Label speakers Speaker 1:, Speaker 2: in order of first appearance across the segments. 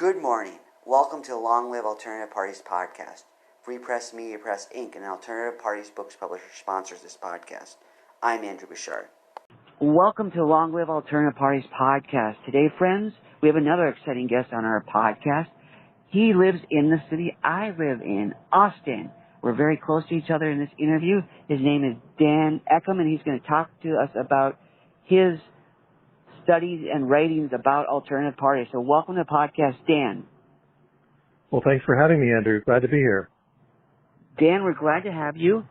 Speaker 1: Good morning. Welcome to the Long Live Alternative Parties podcast. Free Press Media Press Inc., an alternative parties books publisher, sponsors this podcast. I'm Andrew Bouchard. Welcome to Long Live Alternative Parties podcast. Today, friends, we have another exciting guest on our podcast. He lives in the city I live in, Austin. We're very close to each other in this interview. His name is Dan Eckam, and he's going to talk to us about his studies and writings about alternative parties. So welcome to the podcast, Dan.
Speaker 2: Well, thanks for having me, Andrew. Glad to be here.
Speaker 1: Dan, we're glad to have you.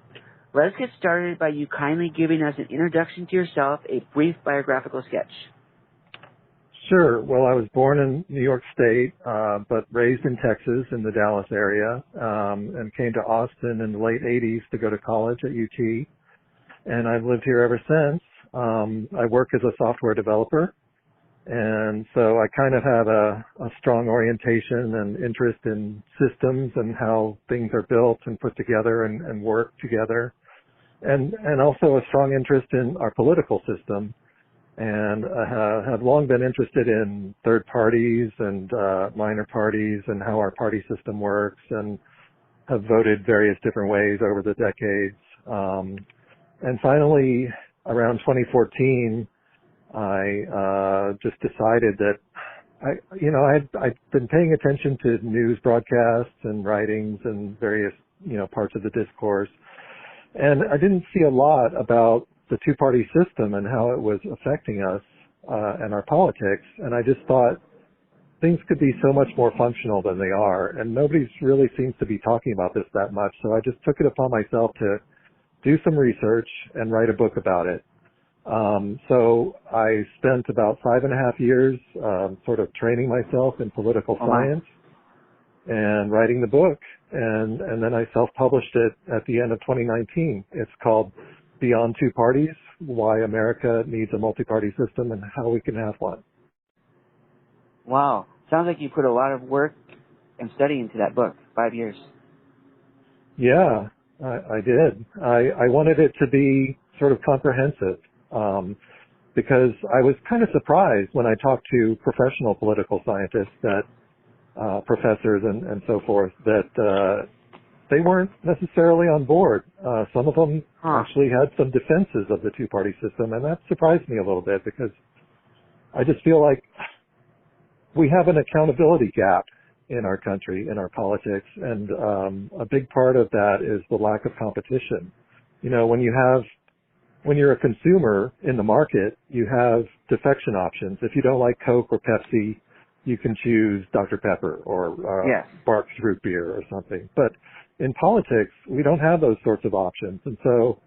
Speaker 1: Let's get started by you kindly giving us an introduction to yourself, a brief biographical sketch.
Speaker 2: Sure. Well, I was born in New York State, but raised in Texas in the Dallas area, and came to Austin in the late 80s to go to college at UT. And I've lived here ever since. I work as a software developer, and so I kind of have a strong orientation and interest in systems and how things are built and put together and work together, and also a strong interest in our political system, and have long been interested in third parties and minor parties and how our party system works, and have voted various different ways over the decades. And finally, around 2014, I just decided that I'd been paying attention to news broadcasts and writings and various, parts of the discourse. And I didn't see a lot about the two-party system and how it was affecting us, and our politics. And I just thought things could be so much more functional than they are. And nobody really seems to be talking about this that much. So I just took it upon myself to do some research and write a book about it. So I spent about 5.5 years sort of training myself in political science and writing the book, and then I self-published it at the end of 2019. It's called Beyond Two Parties: Why America Needs a Multi-Party System and How We Can Have One.
Speaker 1: Wow. Sounds like you put a lot of work and study into that book, 5 years.
Speaker 2: Yeah, I did. I wanted it to be sort of comprehensive, because I was kind of surprised when I talked to professional political scientists, that professors and so forth, that they weren't necessarily on board. Some of them actually had some defenses of the two-party system, and that surprised me a little bit, because I just feel like we have an accountability gap in our country, in our politics, and a big part of that is the lack of competition. When you're a consumer in the market, you have defection options. If you don't like Coke or Pepsi, you can choose Dr. Pepper or Barq's root beer or something. But in politics, we don't have those sorts of options. And so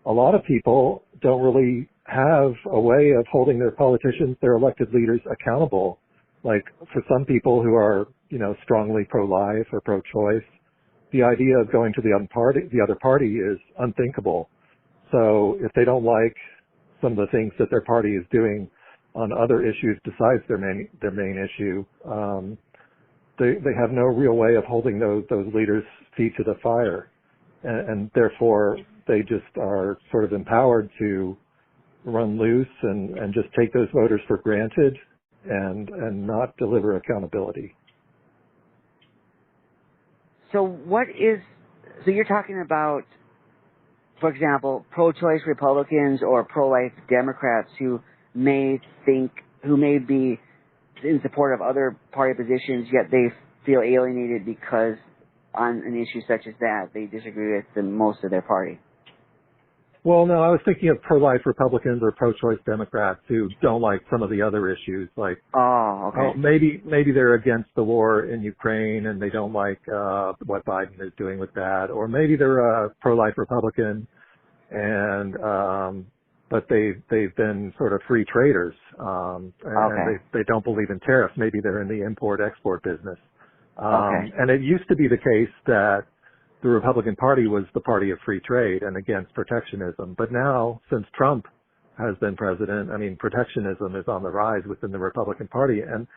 Speaker 2: a lot of people don't really have a way of holding their politicians, their elected leaders, accountable. Like, for some people who are, strongly pro-life or pro-choice, the idea of going to the other party is unthinkable. So if they don't like some of the things that their party is doing on other issues besides their main issue, they have no real way of holding those leaders' feet to the fire, and therefore they just are sort of empowered to run loose and just take those voters for granted and not deliver accountability.
Speaker 1: So you're talking about, for example, pro-choice Republicans or pro-life Democrats who may be in support of other party positions, yet they feel alienated because on an issue such as that, they disagree with most of their party.
Speaker 2: Well, no, I was thinking of pro-life Republicans or pro-choice Democrats who don't like some of the other issues, like maybe they're against the war in Ukraine and they don't like what Biden is doing with that, or maybe they're a pro-life Republican and but they've been sort of free traders, and they don't believe in tariffs. Maybe they're in the import-export business. And it used to be the case that the Republican Party was the party of free trade and against protectionism. But now, since Trump has been president, protectionism is on the rise within the Republican Party. And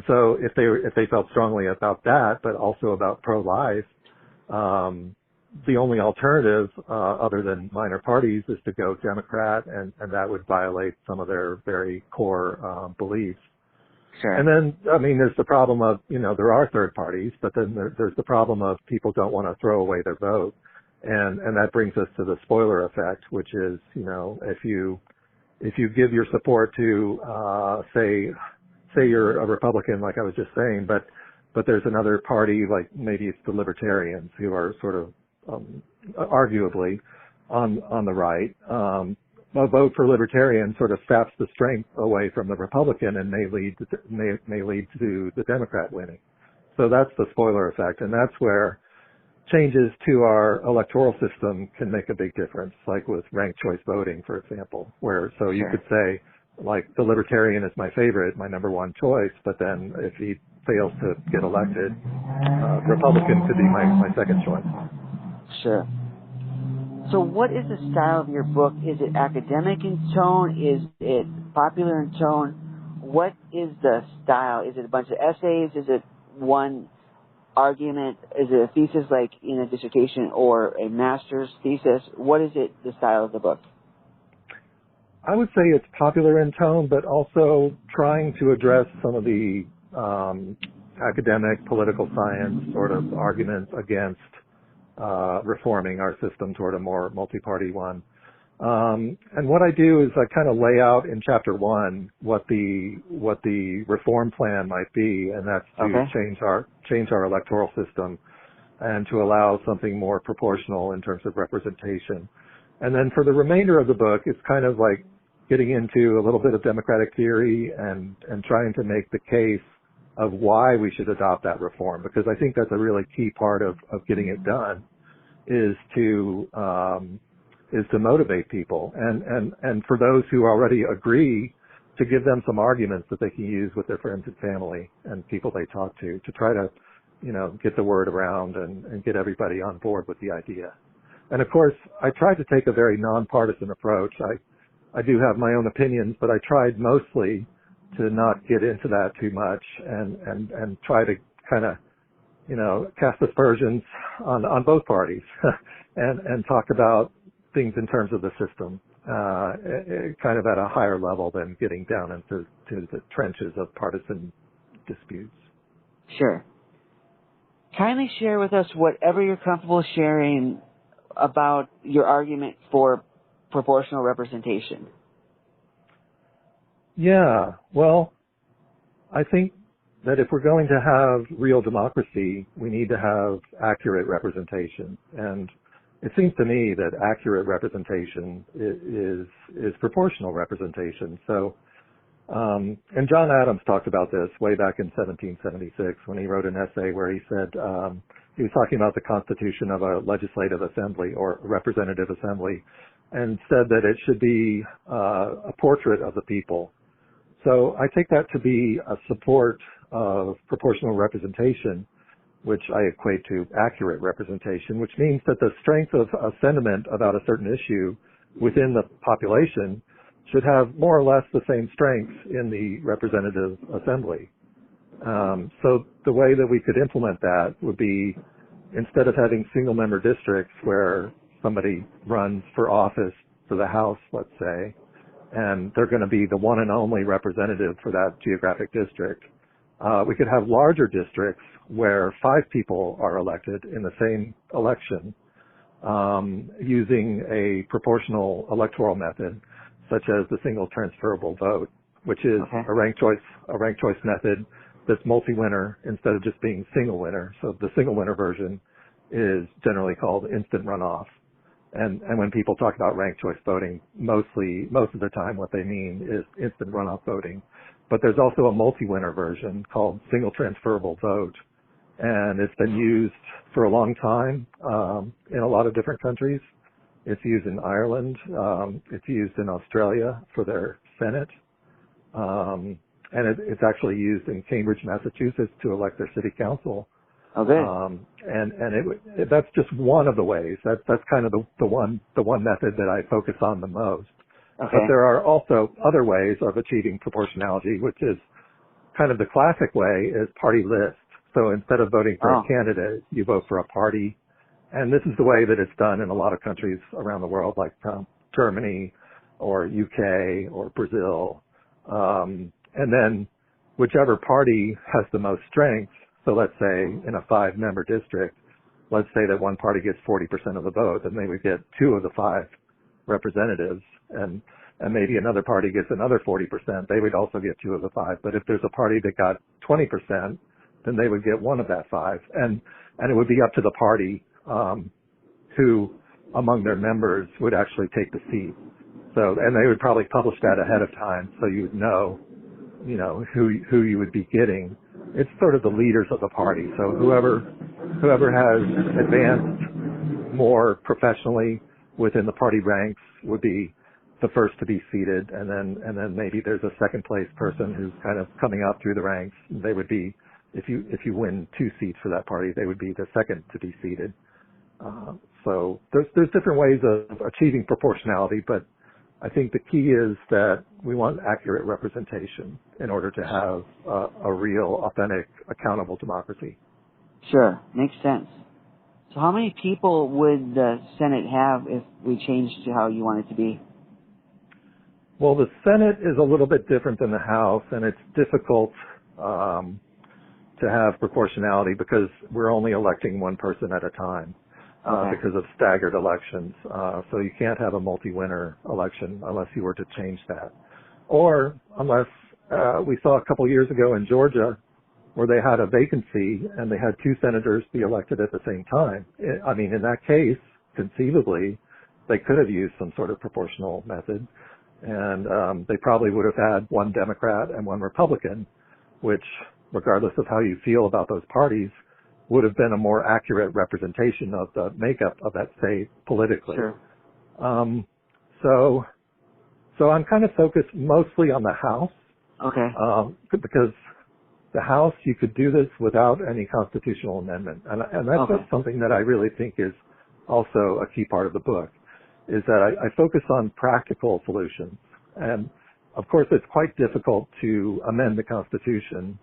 Speaker 2: so if they felt strongly about that, but also about pro-life, the only alternative, other than minor parties, is to go Democrat, and that would violate some of their very core beliefs.
Speaker 1: Sure.
Speaker 2: And then, I mean, there's the problem of, there are third parties, but then there's the problem of people don't want to throw away their vote. And that brings us to the spoiler effect, which is, if you give your support to, say you're a Republican, like I was just saying, but there's another party, like maybe it's the Libertarians, who are sort of, arguably on the right, a vote for Libertarian sort of saps the strength away from the Republican and may lead to the Democrat winning. So that's the spoiler effect, and that's where changes to our electoral system can make a big difference, like with ranked choice voting, for example, where so you could say, like, the Libertarian is my favorite, my number one choice, but then if he fails to get elected, Republican could be my second choice.
Speaker 1: Sure. So what is the style of your book? Is it academic in tone? Is it popular in tone? What is the style? Is it a bunch of essays? Is it one argument? Is it a thesis like in a dissertation or a master's thesis? What is it, the style of the book?
Speaker 2: I would say it's popular in tone, but also trying to address some of the academic political science sort of arguments against reforming our system toward a more multi-party one. And what I do is I kind of lay out in chapter 1 what the reform plan might be, and that's to change our electoral system and to allow something more proportional in terms of representation. And then for the remainder of the book, it's kind of like getting into a little bit of democratic theory and trying to make the case of why we should adopt that reform, because I think that's a really key part of getting it done is to motivate people and for those who already agree, to give them some arguments that they can use with their friends and family and people they talk to try to, get the word around and get everybody on board with the idea. And of course, I tried to take a very nonpartisan approach. I do have my own opinions, but I tried mostly to not get into that too much and try to kind of, cast aspersions on both parties and talk about things in terms of the system, kind of at a higher level than getting down into the trenches of partisan disputes.
Speaker 1: Sure. Kindly share with us whatever you're comfortable sharing about your argument for proportional representation.
Speaker 2: Yeah, well, I think that if we're going to have real democracy, we need to have accurate representation. And it seems to me that accurate representation is proportional representation. So, and John Adams talked about this way back in 1776 when he wrote an essay where he said, he was talking about the constitution of a legislative assembly or representative assembly and said that it should be a portrait of the people. So I take that to be a support of proportional representation, which I equate to accurate representation, which means that the strength of a sentiment about a certain issue within the population should have more or less the same strength in the representative assembly. So the way that we could implement that would be, instead of having single-member districts where somebody runs for office for the House, let's say, and they're going to be the one and only representative for that geographic district, we could have larger districts where 5 people are elected in the same election, using a proportional electoral method, such as the single transferable vote, which is a ranked choice method that's multi-winner instead of just being single winner. So the single winner version is generally called instant runoff. And when people talk about ranked choice voting, most of the time what they mean is instant runoff voting. But there's also a multi-winner version called single transferable vote. And it's been used for a long time in a lot of different countries. It's used in Ireland. It's used in Australia for their Senate. And it's actually used in Cambridge, Massachusetts to elect their city council.
Speaker 1: Okay.
Speaker 2: That's just one of the ways. That's kind of the one method that I focus on the most. Okay. But there are also other ways of achieving proportionality, which is kind of the classic way is party list. So instead of voting for a candidate, you vote for a party. And this is the way that it's done in a lot of countries around the world, like Germany or UK or Brazil. And then whichever party has the most strength. So let's say in a 5-member district, let's say that one party gets 40% of the vote, then they would get 2 of the 5 representatives, and maybe another party gets another 40%, they would also get 2 of the 5. But if there's a party that got 20%, then they would get 1 of that 5. And it would be up to the party, who among their members would actually take the seat. So, and they would probably publish that ahead of time so you would know, who you would be getting. It's sort of the leaders of the party. So whoever has advanced more professionally within the party ranks would be the first to be seated, and then maybe there's a second place person who's kind of coming up through the ranks. They would be, if you win 2 seats for that party, they would be the second to be seated. So there's different ways of achieving proportionality, but I think the key is that we want accurate representation in order to have a real, authentic, accountable democracy.
Speaker 1: Sure, makes sense. So how many people would the Senate have if we changed to how you want it to be?
Speaker 2: Well, the Senate is a little bit different than the House, and it's difficult to have proportionality because we're only electing one person at a time. Because of staggered elections. So you can't have a multi-winner election unless you were to change that. Or unless we saw a couple years ago in Georgia where they had a vacancy and they had 2 senators be elected at the same time. I mean, in that case, conceivably, they could have used some sort of proportional method. And they probably would have had 1 Democrat and 1 Republican, which, regardless of how you feel about those parties, would have been a more accurate representation of the makeup of that state politically.
Speaker 1: Sure.
Speaker 2: So I'm kind of focused mostly on the House.
Speaker 1: Okay.
Speaker 2: Because the House, you could do this without any constitutional amendment. And that's something that I really think is also a key part of the book, is that I focus on practical solutions. And of course, it's quite difficult to amend the Constitution.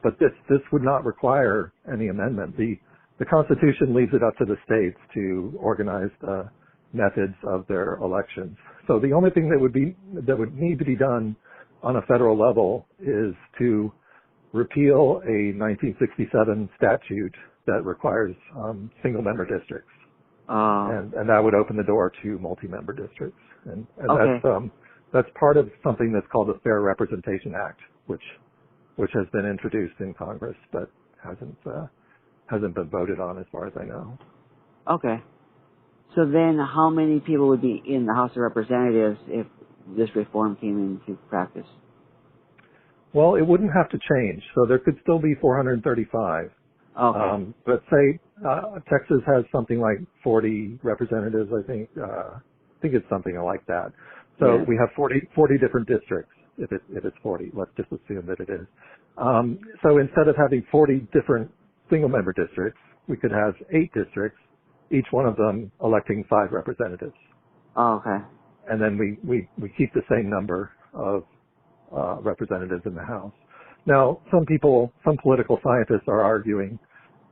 Speaker 2: But this would not require any amendment. The Constitution leaves it up to the states to organize the methods of their elections. So the only thing that would need to be done on a federal level is to repeal a 1967 statute that requires single-member districts, and that would open the door to multi-member districts. And that's part of something that's called the Fair Representation Act, which has been introduced in Congress, but hasn't been voted on as far as I know.
Speaker 1: Okay. So then how many people would be in the House of Representatives if this reform came into practice?
Speaker 2: Well, it wouldn't have to change. So there could still be 435.
Speaker 1: Okay.
Speaker 2: But say Texas has something like 40 representatives, I think. I think it's something like that. So we have 40 different districts. If it's 40, let's just assume that it is. So instead of having 40 different single-member districts, we could have 8 districts, each one of them electing 5 representatives.
Speaker 1: Oh, okay.
Speaker 2: And then we keep the same number of representatives in the House. Now, some political scientists are arguing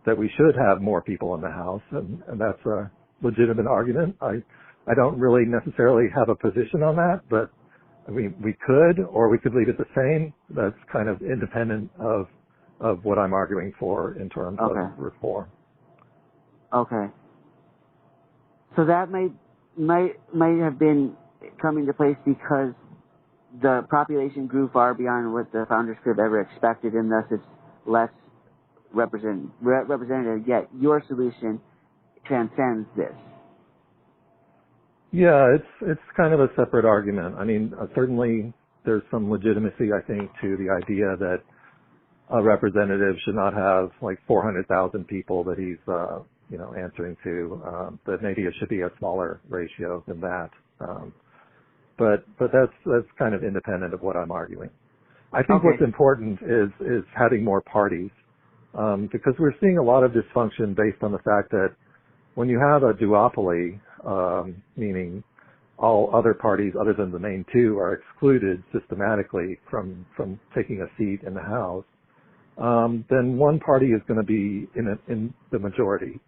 Speaker 2: that we should have more people in the House, and that's a legitimate argument. I don't really necessarily have a position on that, but we could, or we could leave it the same. That's kind of independent of what I'm arguing for in terms of reform.
Speaker 1: Okay. So that might have been coming to place because the population grew far beyond what the founders could have ever expected, and thus it's less representative. Yet your solution transcends this.
Speaker 2: Yeah, it's kind of a separate argument. I mean, certainly there's some legitimacy, I think, to the idea that a representative should not have like 400,000 people that he's, answering to. That maybe it should be a smaller ratio than that. But that's kind of independent of what I'm arguing. I think what's important is having more parties, because we're seeing a lot of dysfunction based on the fact that when you have a duopoly, meaning all other parties other than the main 2 are excluded systematically from taking a seat in the House, then one party is going to be in the majority.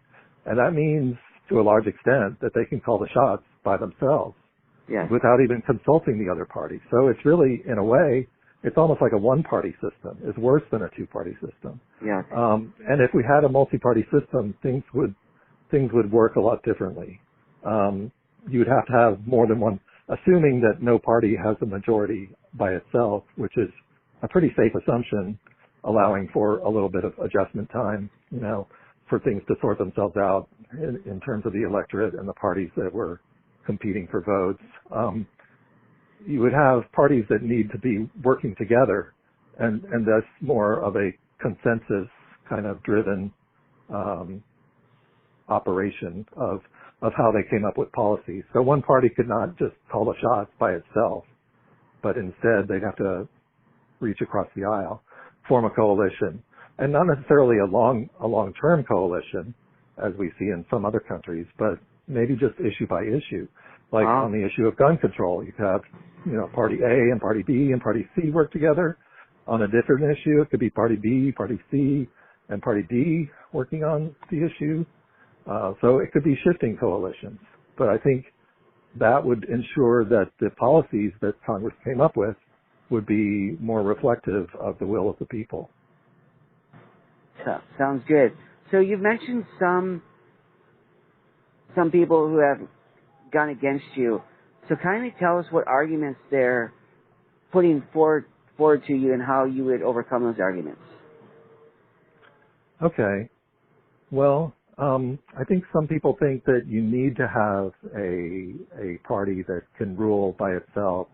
Speaker 2: And that means, to a large extent, that they can call the shots by themselves without even consulting the other party. So it's really, in a way, it's almost like a one-party system. It's worse than a two-party system.
Speaker 1: Yeah.
Speaker 2: And if we had a multi-party system, things would work a lot differently. You would have to have more than one, assuming that no party has a majority by itself, which is a pretty safe assumption, allowing for a little bit of adjustment time, for things to sort themselves out in terms of the electorate and the parties that were competing for votes. You would have parties that need to be working together, and that's more of a consensus kind of driven operation of how they came up with policies. So one party could not just call the shots by itself, but instead they'd have to reach across the aisle, form a coalition, and not necessarily a long-term coalition, as we see in some other countries, but maybe just issue by issue. Like on the issue of gun control, you could have, Party A and Party B and Party C work together. On a different issue, it could be Party B, Party C, and Party D working on the issue. So it could be shifting coalitions. But I think that would ensure that the policies that Congress came up with would be more reflective of the will of the people.
Speaker 1: Sounds good. So you've mentioned some people who have gone against you. So kindly tell us what arguments they're putting forward to you and how you would overcome those arguments.
Speaker 2: Okay. Well, I think some people think that you need to have a party that can rule by itself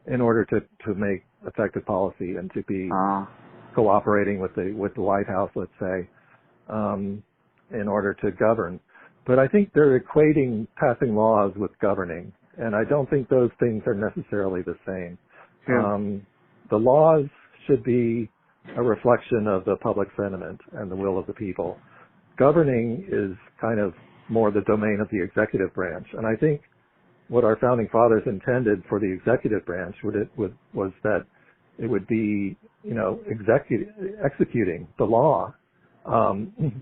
Speaker 2: in order to make effective policy and to be cooperating with the White House, let's say, in order to govern. But I think they're equating passing laws with governing, and I don't think those things are necessarily the same. Sure. The laws should be a reflection of the public sentiment and the will of the people. Governing is kind of more the domain of the executive branch, and I think what our founding fathers intended for the executive branch was that it would be, executing the law,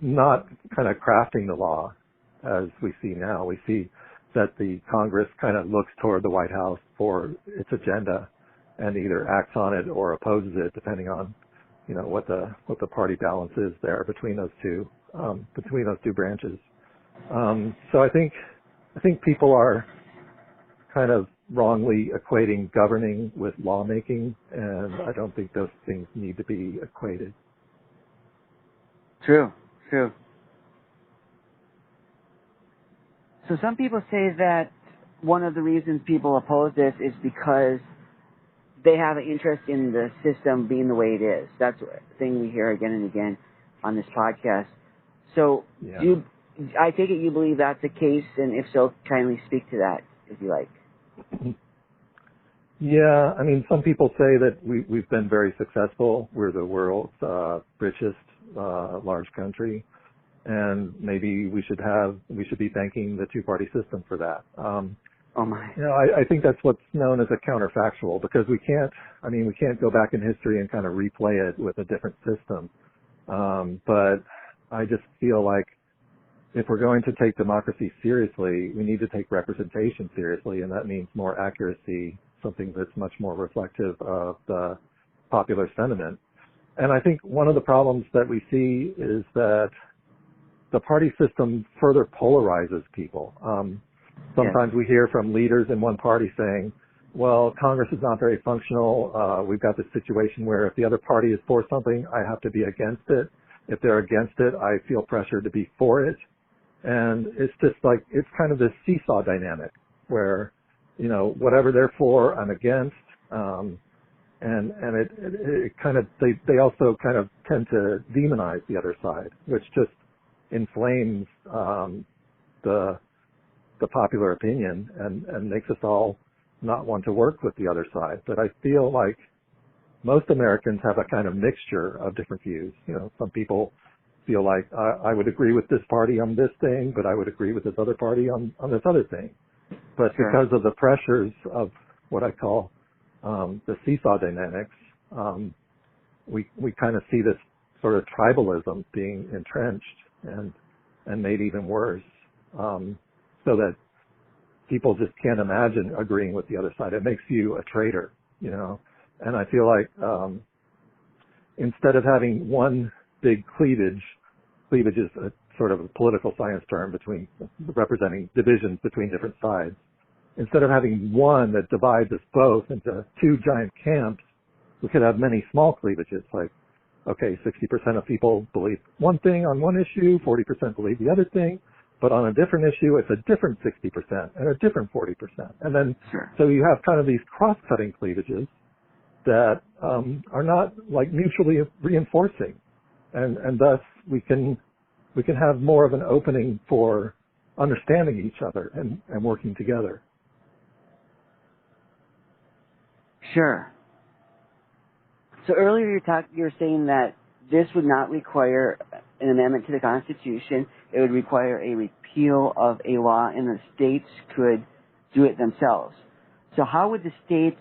Speaker 2: not kind of crafting the law as we see now. We see that the Congress kind of looks toward the White House for its agenda and either acts on it or opposes it, depending on, what the party balance is there between those two branches. So I think people are kind of wrongly equating governing with lawmaking, and I don't think those things need to be equated.
Speaker 1: True. So some people say that one of the reasons people oppose this is because they have an interest in the system being the way it is. That's a thing we hear again and again on this podcast. So yeah. I take it you believe that's the case, and if so, kindly speak to that, if you like.
Speaker 2: Yeah, I mean, some people say that we've been very successful. We're the world's richest large country, and maybe we should be thanking the two-party system for that.
Speaker 1: Oh my!
Speaker 2: I think that's what's known as a counterfactual, because we can't go back in history and kind of replay it with a different system. But I just feel like if we're going to take democracy seriously, we need to take representation seriously, and that means more accuracy, something that's much more reflective of the popular sentiment. And I think one of the problems that we see is that the party system further polarizes people. Sometimes we hear from leaders in one party saying, well, Congress is not very functional. We've got this situation where if the other party is for something, I have to be against it. If they're against it, I feel pressure to be for it. And it's just like, it's kind of this seesaw dynamic where, whatever they're for, I'm against. And it kind of, they also kind of tend to demonize the other side, which just inflames, the popular opinion and makes us all not want to work with the other side. But I feel like most Americans have a kind of mixture of different views. Some people feel like I would agree with this party on this thing, but I would agree with this other party on this other thing. But sure. Because of the pressures of what I call the seesaw dynamics, we kind of see this sort of tribalism being entrenched and made even worse, so that people just can't imagine agreeing with the other side. It makes you a traitor, And I feel like instead of having one big cleavage is a sort of a political science term between representing divisions between different sides. Instead of having one that divides us both into two giant camps, we could have many small cleavages, like, okay, 60% of people believe one thing on one issue, 40% believe the other thing, but on a different issue, it's a different 60% and a different 40%. And then, so you have kind of these cross-cutting cleavages that are not like mutually reinforcing. And thus we can have more of an opening for understanding each other and working together.
Speaker 1: Sure. So earlier you were saying that this would not require an amendment to the Constitution. It would require a repeal of a law, and the states could do it themselves. So how would the states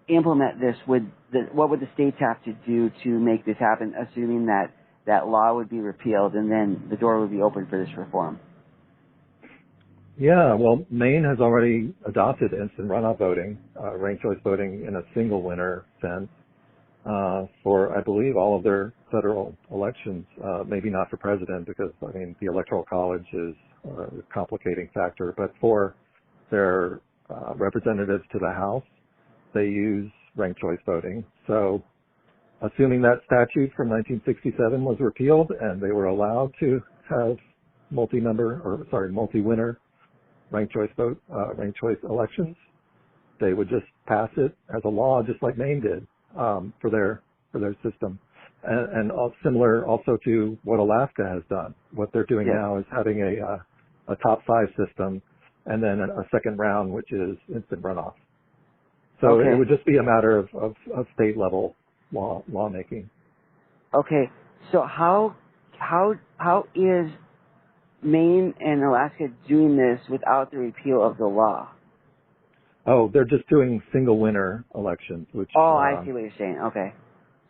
Speaker 1: implement this? What would the states have to do to make this happen, assuming that that law would be repealed and then the door would be open for this reform?
Speaker 2: Yeah, well, Maine has already adopted instant runoff voting, ranked choice voting in a single winner sense, for, I believe, all of their federal elections, maybe not for president because, I mean, the Electoral College is a complicating factor, but for their representatives to the House, they use ranked choice voting. So assuming that statute from 1967 was repealed and they were allowed to have multi-winner ranked choice elections, they would just pass it as a law, just like Maine did, for their system. And similar also to what Alaska has done. What they're doing now is having a top five system and then a second round, which is instant runoff. So it would just be a matter of state level lawmaking. Okay.
Speaker 1: So how is Maine and Alaska doing this without the repeal of the law?
Speaker 2: Oh, they're just doing single winner elections, which.
Speaker 1: I see what you're saying. Okay.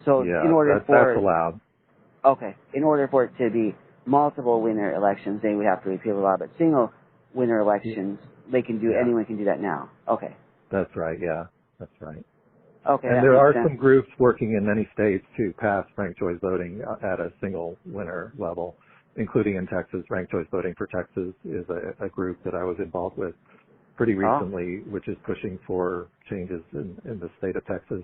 Speaker 1: So
Speaker 2: yeah,
Speaker 1: in order
Speaker 2: that's allowed.
Speaker 1: Okay. In order for it to be multiple winner elections, they would have to repeal the law. But single winner elections, they can do. Anyone can do that now. Okay.
Speaker 2: That's right. Yeah, that's right.
Speaker 1: Okay.
Speaker 2: And there are some groups working in many states to pass ranked choice voting at a single winner level, including in Texas. Ranked choice voting for Texas is a group that I was involved with pretty recently, which is pushing for changes in the state of Texas.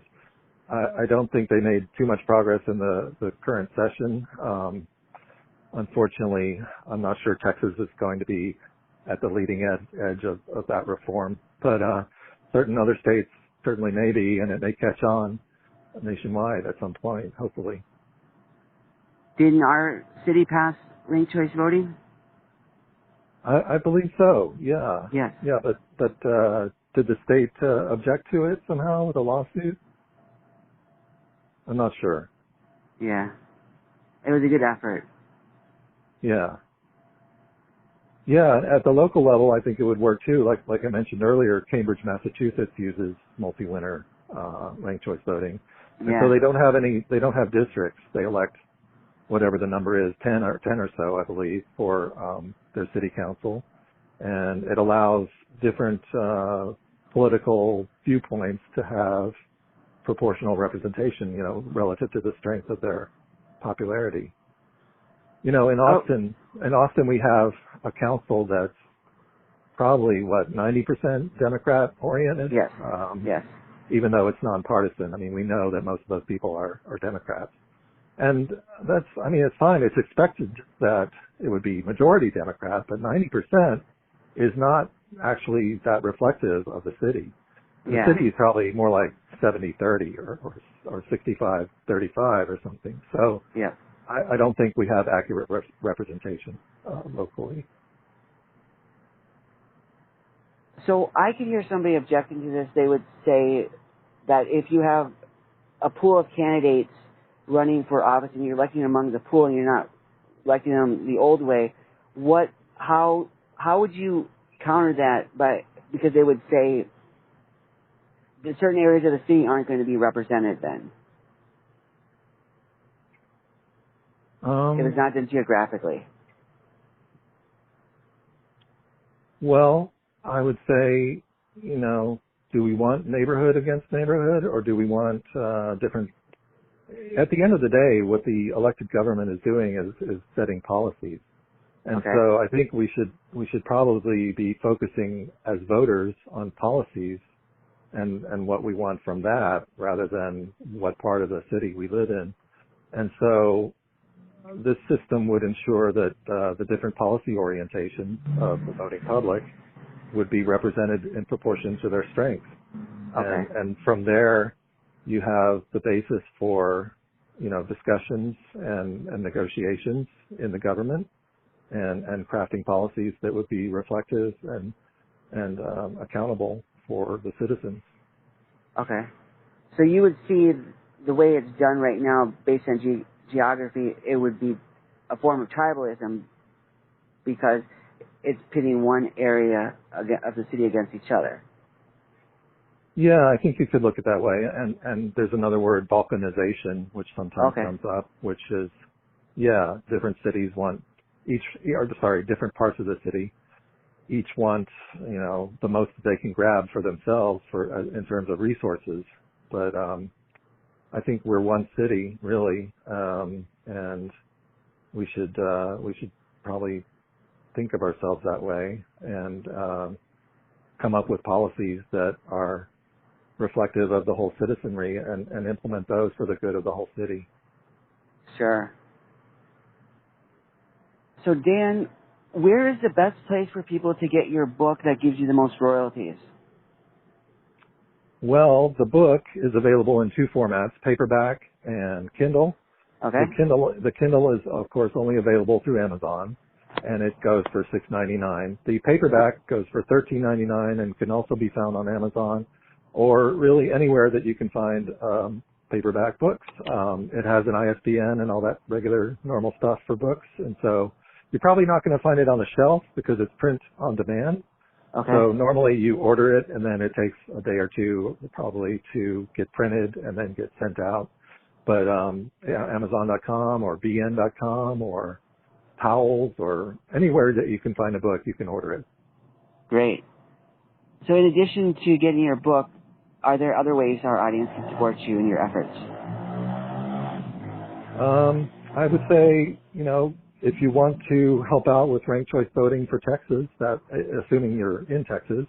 Speaker 2: I don't think they made too much progress in the current session. Unfortunately, I'm not sure Texas is going to be at the leading edge of that reform, but certain other states certainly may be, and it may catch on nationwide at some point, hopefully.
Speaker 1: Didn't our city pass ranked choice voting?
Speaker 2: I believe so. Yeah.
Speaker 1: Yes.
Speaker 2: Yeah, but did the state object to it somehow with a lawsuit? I'm not sure.
Speaker 1: Yeah. It was a good effort.
Speaker 2: Yeah. Yeah, at the local level, I think it would work too. Like I mentioned earlier, Cambridge, Massachusetts uses multi-winner ranked choice voting, and so they don't have districts. They elect whatever the number is, 10 or so, I believe, for their city council, and it allows different political viewpoints to have proportional representation, relative to the strength of their popularity. In Austin we have a council that's probably 90% Democrat oriented.
Speaker 1: Yes. Yes.
Speaker 2: Even though it's nonpartisan. I mean, we know that most of those people are Democrats. And it's fine. It's expected that it would be majority Democrat, but 90% is not actually that reflective of the city. The city is probably more like 70-30 or 65-35 or something. So I don't think we have accurate representation locally.
Speaker 1: So I could hear somebody objecting to this. They would say that if you have a pool of candidates running for office and you're electing among the pool and you're not electing them the old way, how would you counter that? Because they would say that certain areas of the city aren't going to be represented then. If it's not done geographically.
Speaker 2: Well, I would say, do we want neighborhood against neighborhood, or do we want different? At the end of the day, what the elected government is doing is setting policies. And so I think we should probably be focusing as voters on policies and what we want from that rather than what part of the city we live in. And so this system would ensure that the different policy orientations of the voting public would be represented in proportion to their strengths. And from there, you have the basis for, discussions and negotiations in the government and crafting policies that would be reflective and accountable for the citizens.
Speaker 1: Okay. So you would see the way it's done right now, based on geography, it would be a form of tribalism because it's pitting one area of the city against each other.
Speaker 2: Yeah, I think you could look at it that way. And there's another word, balkanization, which sometimes comes up, which is, different cities want different parts of the city each want, the most that they can grab for themselves in terms of resources. But I think we're one city, really, and we should probably think of ourselves that way and come up with policies that are reflective of the whole citizenry and implement those for the good of the whole city.
Speaker 1: Sure. So, Dan, where is the best place for people to get your book that gives you the most royalties?
Speaker 2: Well, the book is available in two formats, paperback and Kindle.
Speaker 1: Okay.
Speaker 2: The Kindle is, of course, only available through Amazon, and it goes for $6.99. The paperback goes for $13.99 and can also be found on Amazon or really anywhere that you can find paperback books. It has an ISBN and all that regular normal stuff for books, and so you're probably not going to find it on the shelf because it's print on demand. Okay. So normally you order it and then it takes a day or two probably to get printed and then get sent out. But Amazon.com or BN.com or Powell's or anywhere that you can find a book, you can order it.
Speaker 1: Great. So in addition to getting your book, are there other ways our audience can support you in your efforts?
Speaker 2: I would say, if you want to help out with ranked choice voting for Texas, that assuming you're in Texas,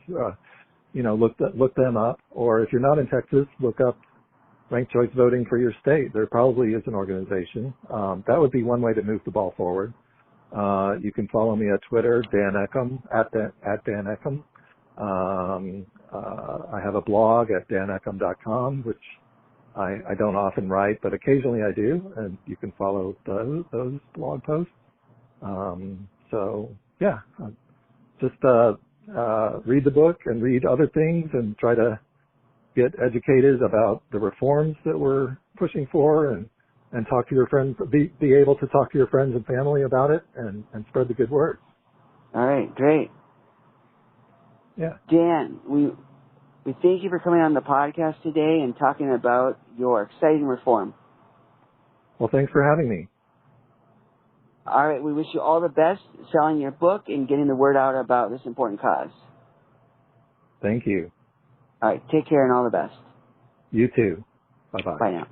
Speaker 2: look them up. Or if you're not in Texas, look up ranked choice voting for your state. There probably is an organization. That would be one way to move the ball forward. You can follow me at Twitter, Dan Eckam, at Dan Eckam. I have a blog at daneckam.com, which I don't often write, but occasionally I do, and you can follow those blog posts. Just read the book and read other things and try to get educated about the reforms that we're pushing for and talk to your friends, be able to talk to your friends and family about it and spread the good word.
Speaker 1: All right, great.
Speaker 2: Yeah.
Speaker 1: Dan, we thank you for coming on the podcast today and talking about your exciting reform.
Speaker 2: Well, thanks for having me.
Speaker 1: All right, we wish you all the best selling your book and getting the word out about this important cause.
Speaker 2: Thank you.
Speaker 1: All right, take care and all the best.
Speaker 2: You too. Bye-bye.
Speaker 1: Bye now.